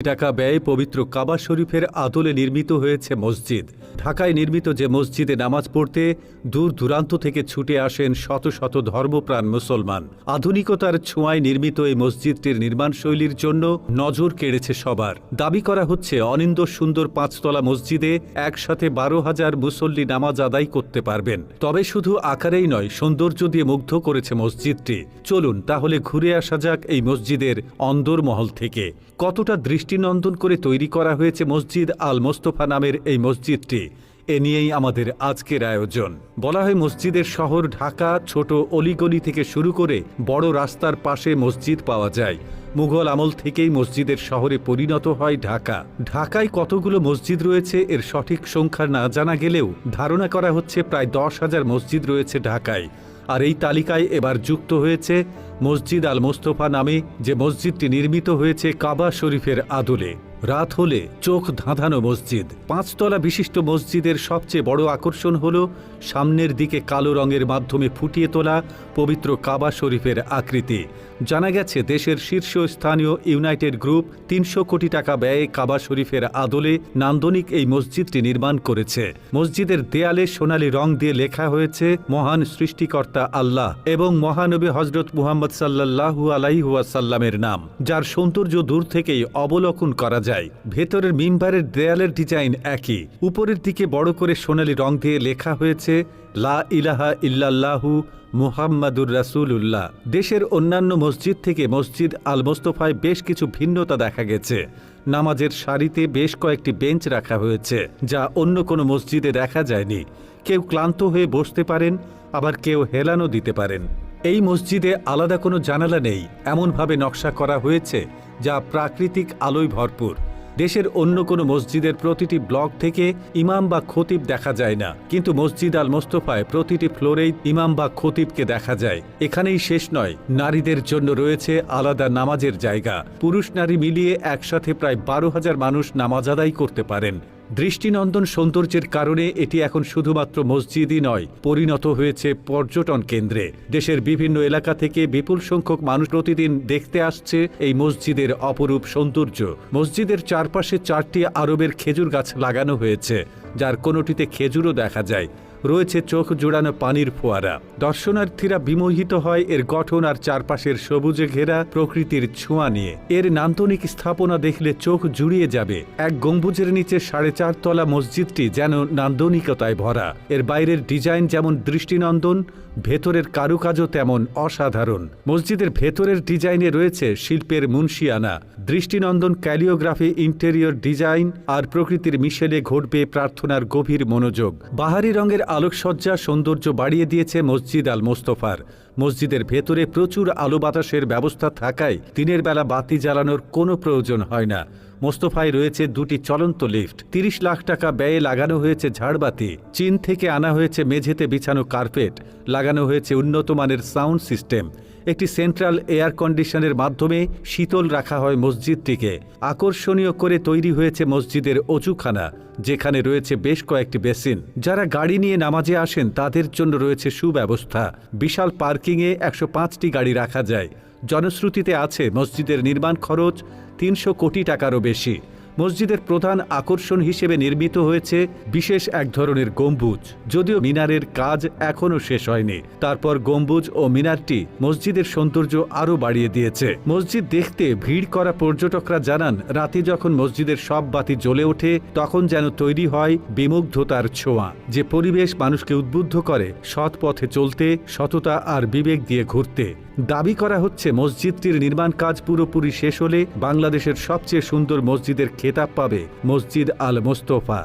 টাকা ব্যয়ে পবিত্র কাবা শরীফের আদলে নির্মিত হয়েছে মসজিদ। ঢাকায় নির্মিত যে মসজিদে নামাজ পড়তে দূর দূরান্ত থেকে ছুটে আসেন শত শত ধর্মপ্রাণ মুসলমান। আধুনিকতার ছোঁয়ায় নির্মিত এই মসজিদটির নির্মাণশৈলীর জন্য নজর কেড়েছে সবার। দাবি করা হচ্ছে অনিন্দ্য সুন্দর ৫ তলা মসজিদে একসাথে ১২,০০০ মুসল্লি নামাজ আদায় করতে পারবেন। তবে শুধু আকারেই নয়, সৌন্দর্য দিয়ে মুগ্ধ করেছে মসজিদটি। চলুন তাহলে ঘুরে আসা যাক এই মসজিদের অন্দরমহল থেকে। কতটা দৃষ্টিনন্দন করে তৈরি করা হয়েছে মসজিদ আল মোস্তফা নামের এই মসজিদটি, এ নিয়েই আমাদের আজকের আয়োজন। বলা হয় মসজিদের শহর ঢাকা, ছোট অলিগলি থেকে শুরু করে বড় রাস্তার পাশে মসজিদ পাওয়া যায়। মুঘল আমল থেকেই মসজিদের শহরে পরিণত হয় ঢাকা। ঢাকায় কতগুলো মসজিদ রয়েছে এর সঠিক সংখ্যা না জানা গেলেও ধারণা করা হচ্ছে প্রায় ১০,০০০ মসজিদ রয়েছে ঢাকায়। আর এই তালিকায় এবার যুক্ত হয়েছে মসজিদ আল মোস্তফা নামে যে মসজিদটি নির্মিত হয়েছে কাবা শরীফের আদলে। রাত হলে চোখ ধাঁধানো মসজিদ। ৫ তলা বিশিষ্ট মসজিদের সবচেয়ে বড় আকর্ষণ হল সামনের দিকে কালো রঙের মাধ্যমে ফুটিয়ে তোলা পবিত্র কাবা শরীফের আকৃতি। জানা গেছে দেশের শীর্ষস্থানীয় ইউনাইটেড গ্রুপ ৩০০ কোটি টাকা ব্যয়ে কাবা শরীফের আদলে নান্দনিক এই মসজিদটি নির্মাণ করেছে। মসজিদের দেয়ালে সোনালী রং দিয়ে লেখা হয়েছে মহান সৃষ্টিকর্তা আল্লাহ এবং মহানবী হজরত মুহাম্মদ সাল্লাল্লাহু আলাইহি ওয়াসাল্লামের নাম, যার সৌন্দর্য দূর থেকেই অবলোকন করা যায়। ভেতরের মিম্বারের দেয়ালের ডিজাইন একই। উপরের দিকে বড় করে সোনালী রং দিয়ে লেখা হয়েছে লা ইলাহা ইল্লাল্লাহু মুহাম্মাদুর রাসূলুল্লাহ। দেশের অন্যান্য মসজিদ থেকে মসজিদ আল মোস্তফায় বেশ কিছু ভিন্নতা দেখা গেছে। নামাজের সারিতে বেশ কয়েকটি বেঞ্চ রাখা হয়েছে, যা অন্য কোনো মসজিদে দেখা যায়নি। কেউ ক্লান্ত হয়ে বসতে পারেন, আবার কেউ হেলানো দিতে পারেন। এই মসজিদে আলাদা কোনো জানালা নেই, এমনভাবে নকশা করা হয়েছে যা প্রাকৃতিক আলোয় ভরপুর। দেশের অন্য কোনো মসজিদের প্রতিটি ব্লক থেকে ইমাম বা খতিব দেখা যায় না, কিন্তু মসজিদ আল মোস্তফায় প্রতিটি ফ্লোরেই ইমাম বা খতিবকে দেখা যায়। এখানেই শেষ নয়, নারীদের জন্য রয়েছে আলাদা নামাজের জায়গা। পুরুষ নারী মিলিয়ে একসাথে প্রায় ১২,০০০ মানুষ নামাজ আদায় করতে পারেন। দৃষ্টিনন্দন সৌন্দর্যের কারণে এটি এখন শুধুমাত্র মসজিদই নয়, পরিণত হয়েছে পর্যটন কেন্দ্রে। দেশের বিভিন্ন এলাকা থেকে বিপুল সংখ্যক মানুষ প্রতিদিন দেখতে আসছে এই মসজিদের অপরূপ সৌন্দর্য। মসজিদের চারপাশে ৪টি আরবের খেজুর গাছ লাগানো হয়েছে, যার কোনোটিতে খেজুরও দেখা যায়। রয়েছে চোখ জোড়ানো পানির ফোয়ারা। দর্শনার্থীরা বিমোহিত হয় এর গঠন আর চারপাশের সবুজে ঘেরা প্রকৃতির ছোঁয়া নিয়ে। এর নান্দনিক স্থাপনা দেখলে চোখ জুড়িয়ে যাবে। এক গম্বুজের নিচে ৪.৫ তলা মসজিদটি যেন নান্দনিকতায় ভরা। এর বাইরের ডিজাইন যেমন দৃষ্টিনন্দন, ভেতরের কারুকাজও তেমন অসাধারণ। মসজিদের ভেতরের ডিজাইনে রয়েছে শিল্পের মুনশিয়ানা, দৃষ্টিনন্দন ক্যালিওগ্রাফি, ইন্টেরিয়র ডিজাইন আর প্রকৃতির মিশেলে ঘটবে প্রার্থনার গভীর মনোযোগ। বাহারি রঙের আলোকসজ্জা সৌন্দর্য বাড়িয়ে দিয়েছে মসজিদ আল মোস্তফার। মসজিদের ভেতরে প্রচুর আলো বাতাসের ব্যবস্থা থাকায় দিনের বেলা বাতি জ্বালানোর কোনো প্রয়োজন হয় না। মোস্তফায় রয়েছে 2টি চলন্ত লিফট। ৩০ লাখ টাকা ব্যয়ে লাগানো হয়েছে ঝাড়বাতি। চীন থেকে আনা হয়েছে মেঝেতে বিছানো কার্পেট। লাগানো হয়েছে উন্নত মানের সাউন্ড সিস্টেম। একটি সেন্ট্রাল এয়ার কন্ডিশনের মাধ্যমে শীতল রাখা হয় মসজিদটিকে। আকর্ষণীয় করে তৈরি হয়েছে মসজিদের অজুখানা, যেখানে রয়েছে বেশ কয়েকটি বেসিন। যারা গাড়ি নিয়ে নামাজে আসেন তাদের জন্য রয়েছে সুব্যবস্থা। বিশাল পার্কিংয়ে ১০৫টি গাড়ি রাখা যায়। জনশ্রুতিতে আছে মসজিদের নির্মাণ খরচ ৩০০ কোটি টাকারও বেশি। মসজিদের প্রধান আকর্ষণ হিসেবে নির্মিত হয়েছে বিশেষ এক ধরনের গম্বুজ। যদিও মিনারের কাজ এখনও শেষ হয়নি, তারপর গম্বুজ ও মিনারটি মসজিদের সৌন্দর্য আরও বাড়িয়ে দিয়েছে। মসজিদ দেখতে ভিড় করা পর্যটকরা জানান, রাতে যখন মসজিদের সব বাতি জ্বলে ওঠে তখন যেন তৈরি হয় বিমুগ্ধতার ছোঁয়া, যে পরিবেশ মানুষকে উদ্বুদ্ধ করে সৎ পথে চলতে, সততা আর বিবেক দিয়ে ঘুরতে। দাবি করা হচ্ছে মসজিদটির নির্মাণ কাজ পুরোপুরি শেষ হলে বাংলাদেশের সবচেয়ে সুন্দর মসজিদের খেতাব পাবে মসজিদ আল মোস্তফা।